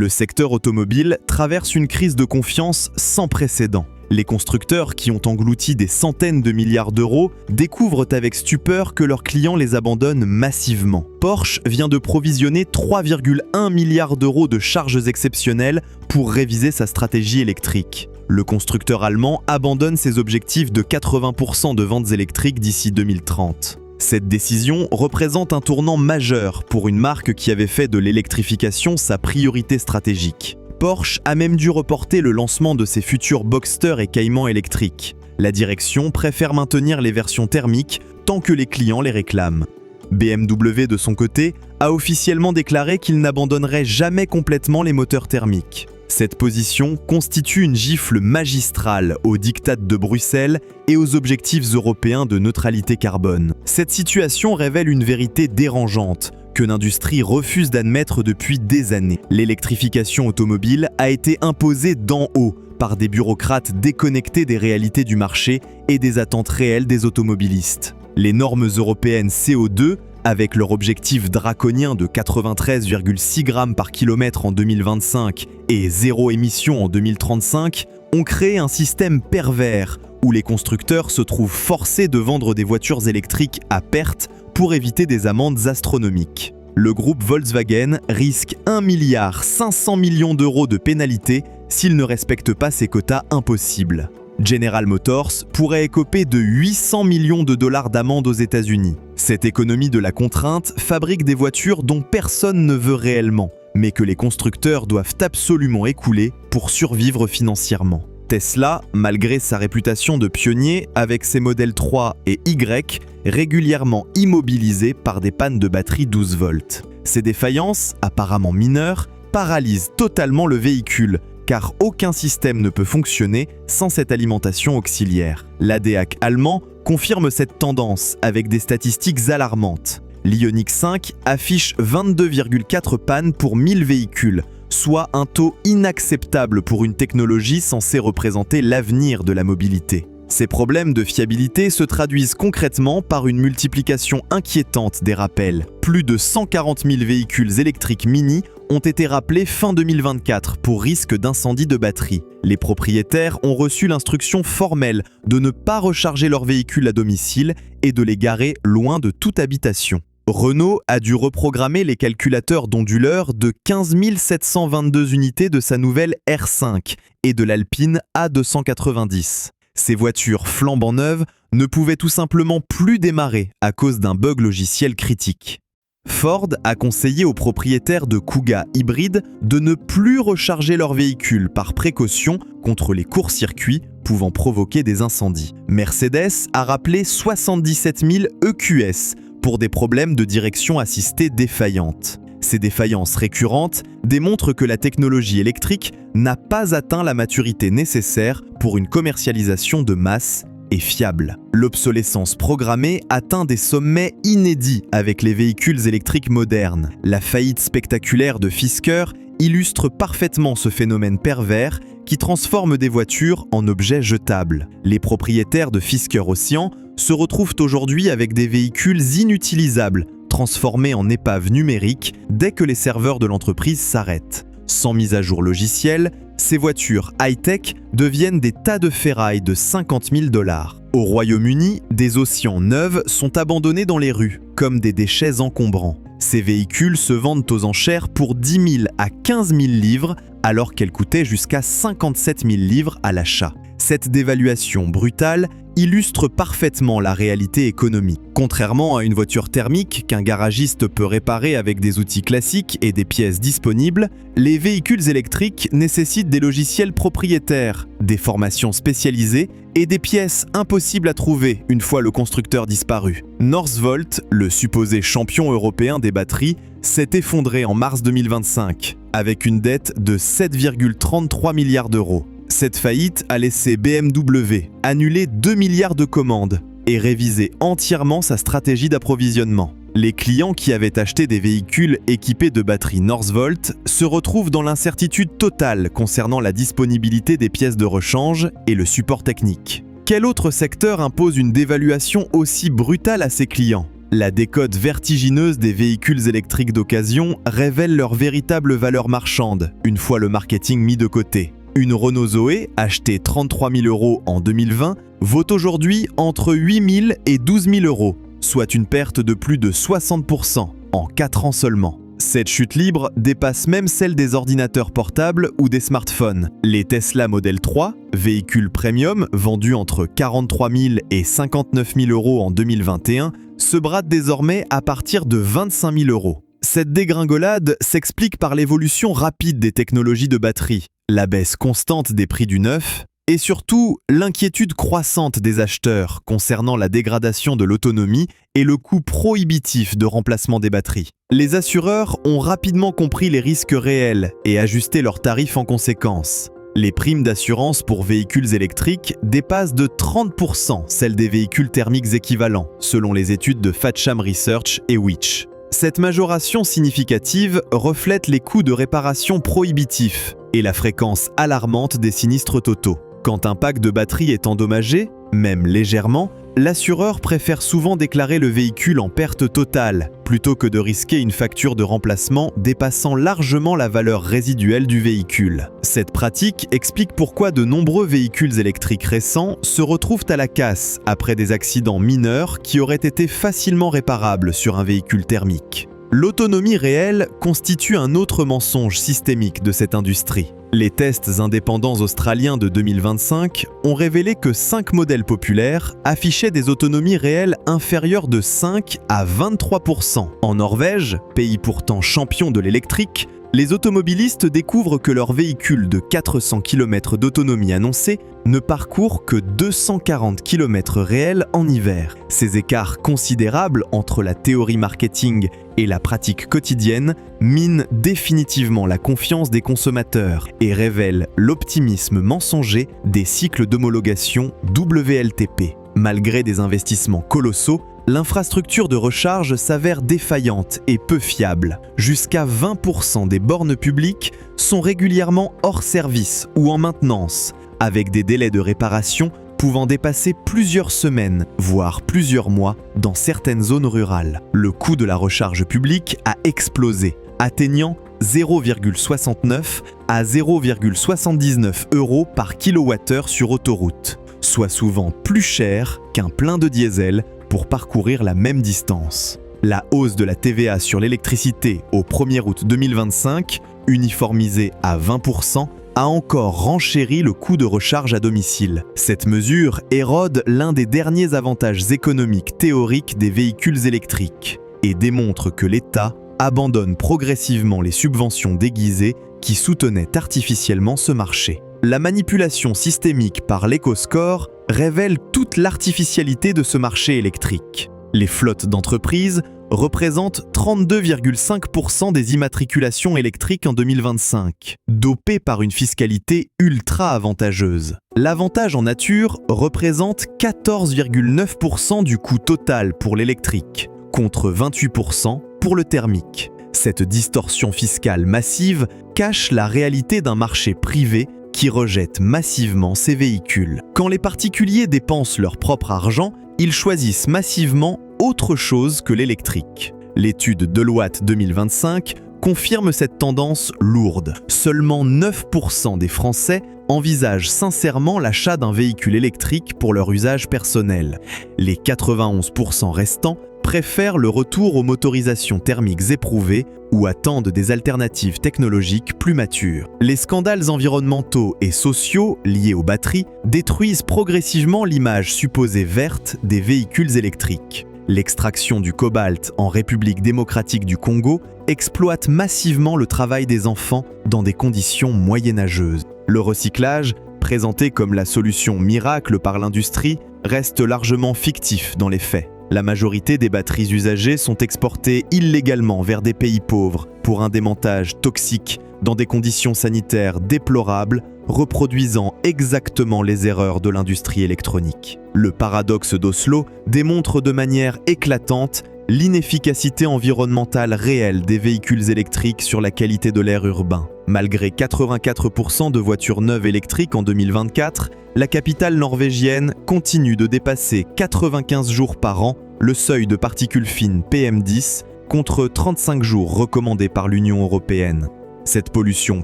Le secteur automobile traverse une crise de confiance sans précédent. Les constructeurs, qui ont englouti des centaines de milliards d'euros, découvrent avec stupeur que leurs clients les abandonnent massivement. Porsche vient de provisionner 3,1 milliards d'euros de charges exceptionnelles pour réviser sa stratégie électrique. Le constructeur allemand abandonne ses objectifs de 80% de ventes électriques d'ici 2030. Cette décision représente un tournant majeur pour une marque qui avait fait de l'électrification sa priorité stratégique. Porsche a même dû reporter le lancement de ses futurs Boxster et Cayman électriques. La direction préfère maintenir les versions thermiques tant que les clients les réclament. BMW, de son côté, a officiellement déclaré qu'il n'abandonnerait jamais complètement les moteurs thermiques. Cette position constitue une gifle magistrale aux diktats de Bruxelles et aux objectifs européens de neutralité carbone. Cette situation révèle une vérité dérangeante que l'industrie refuse d'admettre depuis des années. L'électrification automobile a été imposée d'en haut par des bureaucrates déconnectés des réalités du marché et des attentes réelles des automobilistes. Les normes européennes CO2, avec leur objectif draconien de 93,6 grammes par kilomètre en 2025 et zéro émission en 2035, ont créé un système pervers où les constructeurs se trouvent forcés de vendre des voitures électriques à perte pour éviter des amendes astronomiques. Le groupe Volkswagen risque 1,5 milliard d'euros de pénalités s'il ne respecte pas ses quotas impossibles. General Motors pourrait écoper de 800 millions de dollars d'amende aux États-Unis. Cette économie de la contrainte fabrique des voitures dont personne ne veut réellement, mais que les constructeurs doivent absolument écouler pour survivre financièrement. Tesla, malgré sa réputation de pionnier avec ses modèles 3 et Y, régulièrement immobilisés par des pannes de batterie 12 volts. Ces défaillances, apparemment mineures, paralysent totalement le véhicule, car aucun système ne peut fonctionner sans cette alimentation auxiliaire. L'ADAC allemand confirme cette tendance avec des statistiques alarmantes. L'Ioniq 5 affiche 22,4 pannes pour 1000 véhicules, soit un taux inacceptable pour une technologie censée représenter l'avenir de la mobilité. Ces problèmes de fiabilité se traduisent concrètement par une multiplication inquiétante des rappels. Plus de 140 000 véhicules électriques mini ont été rappelés fin 2024 pour risque d'incendie de batterie. Les propriétaires ont reçu l'instruction formelle de ne pas recharger leurs véhicules à domicile et de les garer loin de toute habitation. Renault a dû reprogrammer les calculateurs d'onduleurs de 15 722 unités de sa nouvelle R5 et de l'Alpine A290. Ces voitures flambant neuves ne pouvaient tout simplement plus démarrer à cause d'un bug logiciel critique. Ford a conseillé aux propriétaires de Kuga hybrides de ne plus recharger leurs véhicules par précaution contre les courts-circuits pouvant provoquer des incendies. Mercedes a rappelé 77 000 EQS pour des problèmes de direction assistée défaillantes. Ces défaillances récurrentes démontrent que la technologie électrique n'a pas atteint la maturité nécessaire pour une commercialisation de masse et fiable. L'obsolescence programmée atteint des sommets inédits avec les véhicules électriques modernes. La faillite spectaculaire de Fisker illustre parfaitement ce phénomène pervers qui transforme des voitures en objets jetables. Les propriétaires de Fisker Ocean se retrouvent aujourd'hui avec des véhicules inutilisables, transformés en épaves numériques dès que les serveurs de l'entreprise s'arrêtent. Sans mise à jour logicielle, ces voitures high-tech deviennent des tas de ferraille de 50 000 $. Au Royaume-Uni, des Oceans neuves sont abandonnés dans les rues, comme des déchets encombrants. Ces véhicules se vendent aux enchères pour 10 000 à 15 000 livres, alors qu'elles coûtaient jusqu'à 57 000 livres à l'achat. Cette dévaluation brutale illustre parfaitement la réalité économique. Contrairement à une voiture thermique qu'un garagiste peut réparer avec des outils classiques et des pièces disponibles, les véhicules électriques nécessitent des logiciels propriétaires, des formations spécialisées et des pièces impossibles à trouver une fois le constructeur disparu. Northvolt, le supposé champion européen des batteries, s'est effondré en mars 2025 avec une dette de 7,33 milliards d'euros. Cette faillite a laissé BMW annuler 2 milliards de commandes et réviser entièrement sa stratégie d'approvisionnement. Les clients qui avaient acheté des véhicules équipés de batteries Northvolt se retrouvent dans l'incertitude totale concernant la disponibilité des pièces de rechange et le support technique. Quel autre secteur impose une dévaluation aussi brutale à ses clients ? La décote vertigineuse des véhicules électriques d'occasion révèle leur véritable valeur marchande, une fois le marketing mis de côté. Une Renault Zoé, achetée 33 000 € en 2020, vaut aujourd'hui entre 8 000 et 12 000 €, soit une perte de plus de 60% en 4 ans seulement. Cette chute libre dépasse même celle des ordinateurs portables ou des smartphones. Les Tesla Model 3, véhicules premium vendus entre 43 000 et 59 000 € en 2021, se bradent désormais à partir de 25 000 €. Cette dégringolade s'explique par l'évolution rapide des technologies de batterie, la baisse constante des prix du neuf et surtout l'inquiétude croissante des acheteurs concernant la dégradation de l'autonomie et le coût prohibitif de remplacement des batteries. Les assureurs ont rapidement compris les risques réels et ajusté leurs tarifs en conséquence. Les primes d'assurance pour véhicules électriques dépassent de 30% celles des véhicules thermiques équivalents, selon les études de Fatsham Research et Which. Cette majoration significative reflète les coûts de réparation prohibitifs et la fréquence alarmante des sinistres totaux. Quand un pack de batterie est endommagé, même légèrement, l'assureur préfère souvent déclarer le véhicule en perte totale, plutôt que de risquer une facture de remplacement dépassant largement la valeur résiduelle du véhicule. Cette pratique explique pourquoi de nombreux véhicules électriques récents se retrouvent à la casse après des accidents mineurs qui auraient été facilement réparables sur un véhicule thermique. L'autonomie réelle constitue un autre mensonge systémique de cette industrie. Les tests indépendants australiens de 2025 ont révélé que 5 modèles populaires affichaient des autonomies réelles inférieures de 5 à 23%. En Norvège, pays pourtant champion de l'électrique, les automobilistes découvrent que leur véhicule de 400 km d'autonomie annoncé ne parcourt que 240 km réels en hiver. Ces écarts considérables entre la théorie marketing et la pratique quotidienne minent définitivement la confiance des consommateurs et révèlent l'optimisme mensonger des cycles d'homologation WLTP. Malgré des investissements colossaux, l'infrastructure de recharge s'avère défaillante et peu fiable. Jusqu'à 20% des bornes publiques sont régulièrement hors service ou en maintenance, avec des délais de réparation pouvant dépasser plusieurs semaines, voire plusieurs mois dans certaines zones rurales. Le coût de la recharge publique a explosé, atteignant 0,69 à 0,79 € par kilowattheure sur autoroute, soit souvent plus cher qu'un plein de diesel pour parcourir la même distance. La hausse de la TVA sur l'électricité au 1er août 2025, uniformisée à 20%, a encore renchéri le coût de recharge à domicile. Cette mesure érode l'un des derniers avantages économiques théoriques des véhicules électriques et démontre que l'État abandonne progressivement les subventions déguisées qui soutenaient artificiellement ce marché. La manipulation systémique par l'EcoScore révèle toute l'artificialité de ce marché électrique. Les flottes d'entreprises représentent 32,5% des immatriculations électriques en 2025, dopées par une fiscalité ultra avantageuse. L'avantage en nature représente 14,9% du coût total pour l'électrique, contre 28% pour le thermique. Cette distorsion fiscale massive cache la réalité d'un marché privé qui rejette massivement ces véhicules. Quand les particuliers dépensent leur propre argent, ils choisissent massivement autre chose que l'électrique. L'étude Deloitte 2025 confirme cette tendance lourde. Seulement 9% des Français envisagent sincèrement l'achat d'un véhicule électrique pour leur usage personnel. Les 91% restants préfèrent le retour aux motorisations thermiques éprouvées ou attendent des alternatives technologiques plus matures. Les scandales environnementaux et sociaux liés aux batteries détruisent progressivement l'image supposée verte des véhicules électriques. L'extraction du cobalt en République démocratique du Congo exploite massivement le travail des enfants dans des conditions moyenâgeuses. Le recyclage, présenté comme la solution miracle par l'industrie, reste largement fictif dans les faits. La majorité des batteries usagées sont exportées illégalement vers des pays pauvres pour un démontage toxique dans des conditions sanitaires déplorables, reproduisant exactement les erreurs de l'industrie électronique. Le paradoxe d'Oslo démontre de manière éclatante l'inefficacité environnementale réelle des véhicules électriques sur la qualité de l'air urbain. Malgré 84% de voitures neuves électriques en 2024, la capitale norvégienne continue de dépasser 95 jours par an le seuil de particules fines PM10 contre 35 jours recommandés par l'Union européenne. Cette pollution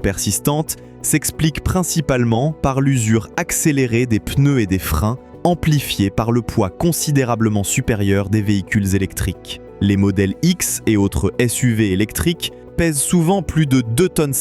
persistante s'explique principalement par l'usure accélérée des pneus et des freins, amplifiée par le poids considérablement supérieur des véhicules électriques. Les modèles X et autres SUV électriques pèsent souvent plus de 2,5 tonnes,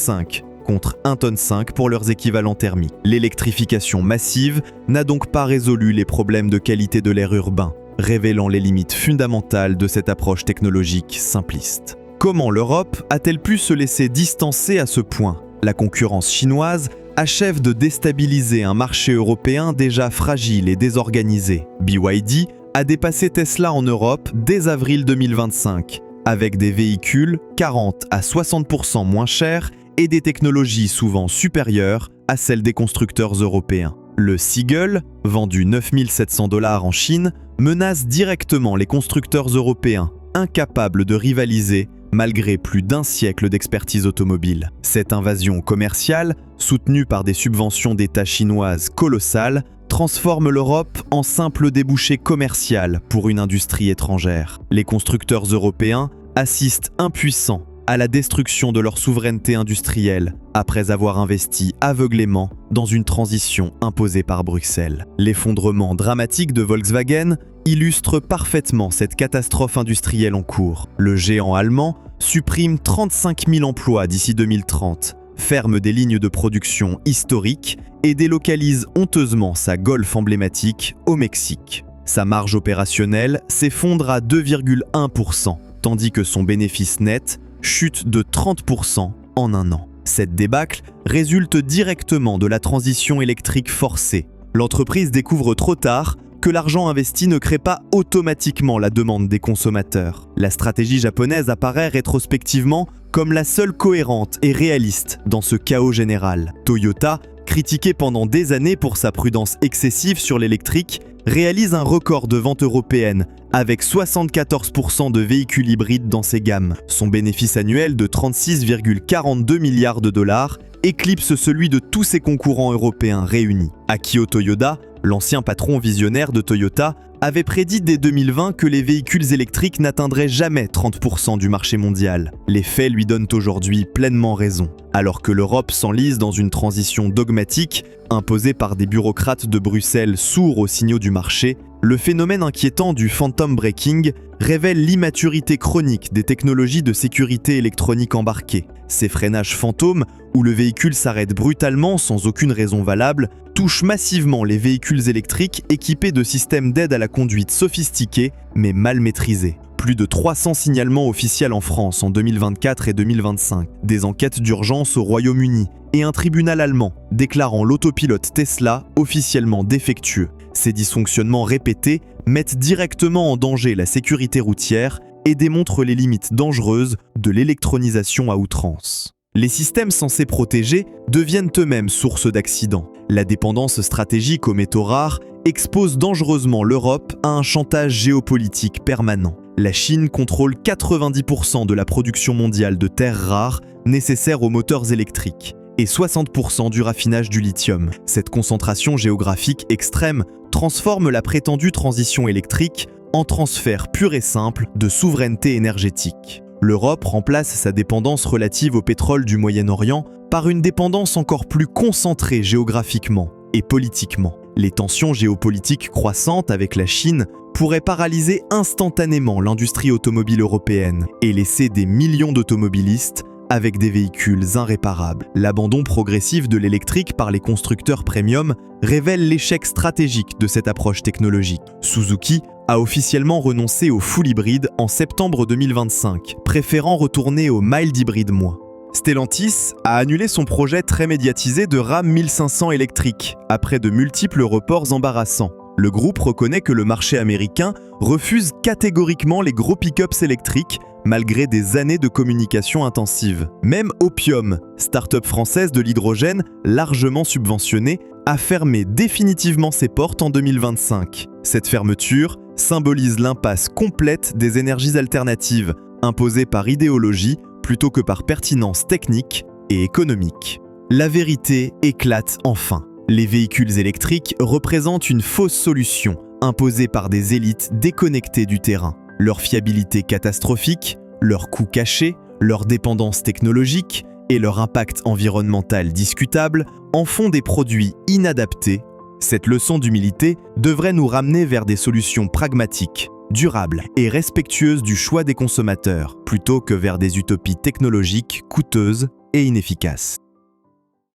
contre 1,5 tonne pour leurs équivalents thermiques. L'électrification massive n'a donc pas résolu les problèmes de qualité de l'air urbain, révélant les limites fondamentales de cette approche technologique simpliste. Comment l'Europe a-t-elle pu se laisser distancer à ce point ? La concurrence chinoise achève de déstabiliser un marché européen déjà fragile et désorganisé. BYD a dépassé Tesla en Europe dès avril 2025, avec des véhicules 40 à 60% moins chers et des technologies souvent supérieures à celles des constructeurs européens. Le Seagull, vendu 9 700 $ en Chine, menace directement les constructeurs européens, incapables de rivaliser malgré plus d'un siècle d'expertise automobile. Cette invasion commerciale, soutenue par des subventions d'État chinoises colossales, transforme l'Europe en simple débouché commercial pour une industrie étrangère. Les constructeurs européens assistent impuissants à la destruction de leur souveraineté industrielle après avoir investi aveuglément dans une transition imposée par Bruxelles. L'effondrement dramatique de Volkswagen illustre parfaitement cette catastrophe industrielle en cours. Le géant allemand supprime 35 000 emplois d'ici 2030, ferme des lignes de production historiques et délocalise honteusement sa Golf emblématique au Mexique. Sa marge opérationnelle s'effondre à 2,1%, tandis que son bénéfice net chute de 30% en un an. Cette débâcle résulte directement de la transition électrique forcée. L'entreprise découvre trop tard que l'argent investi ne crée pas automatiquement la demande des consommateurs. La stratégie japonaise apparaît rétrospectivement comme la seule cohérente et réaliste dans ce chaos général. Toyota, critiqué pendant des années pour sa prudence excessive sur l'électrique, réalise un record de ventes européennes avec 74% de véhicules hybrides dans ses gammes. Son bénéfice annuel de 36,42 milliards de dollars éclipse celui de tous ses concurrents européens réunis. Akio Toyoda, l'ancien patron visionnaire de Toyota, avait prédit dès 2020 que les véhicules électriques n'atteindraient jamais 30% du marché mondial. Les faits lui donnent aujourd'hui pleinement raison. Alors que l'Europe s'enlise dans une transition dogmatique, imposée par des bureaucrates de Bruxelles sourds aux signaux du marché, le phénomène inquiétant du phantom braking révèle l'immaturité chronique des technologies de sécurité électronique embarquées. Ces freinages fantômes, où le véhicule s'arrête brutalement sans aucune raison valable, touchent massivement les véhicules électriques équipés de systèmes d'aide à la conduite sophistiqués mais mal maîtrisés. Plus de 300 signalements officiels en France en 2024 et 2025, des enquêtes d'urgence au Royaume-Uni et un tribunal allemand déclarant l'autopilote Tesla officiellement défectueux. Ces dysfonctionnements répétés mettent directement en danger la sécurité routière et démontrent les limites dangereuses de l'électronisation à outrance. Les systèmes censés protéger deviennent eux-mêmes source d'accidents. La dépendance stratégique aux métaux rares expose dangereusement l'Europe à un chantage géopolitique permanent. La Chine contrôle 90% de la production mondiale de terres rares nécessaires aux moteurs électriques et 60% du raffinage du lithium. Cette concentration géographique extrême transforme la prétendue transition électrique en transfert pur et simple de souveraineté énergétique. L'Europe remplace sa dépendance relative au pétrole du Moyen-Orient par une dépendance encore plus concentrée géographiquement et politiquement. Les tensions géopolitiques croissantes avec la Chine pourraient paralyser instantanément l'industrie automobile européenne et laisser des millions d'automobilistes avec des véhicules irréparables. L'abandon progressif de l'électrique par les constructeurs premium révèle l'échec stratégique de cette approche technologique. Suzuki a officiellement renoncé au full hybride en septembre 2025, préférant retourner au mild hybride moins. Stellantis a annulé son projet très médiatisé de Ram 1500 électrique, après de multiples reports embarrassants. Le groupe reconnaît que le marché américain refuse catégoriquement les gros pick-ups électriques, malgré des années de communication intensive. Même Opium, start-up française de l'hydrogène largement subventionnée, a fermé définitivement ses portes en 2025. Cette fermeture symbolise l'impasse complète des énergies alternatives, imposées par idéologie plutôt que par pertinence technique et économique. La vérité éclate enfin. Les véhicules électriques représentent une fausse solution imposés par des élites déconnectées du terrain. Leur fiabilité catastrophique, leurs coûts cachés, leur dépendance technologique et leur impact environnemental discutable en font des produits inadaptés. Cette leçon d'humilité devrait nous ramener vers des solutions pragmatiques, durables et respectueuses du choix des consommateurs, plutôt que vers des utopies technologiques coûteuses et inefficaces.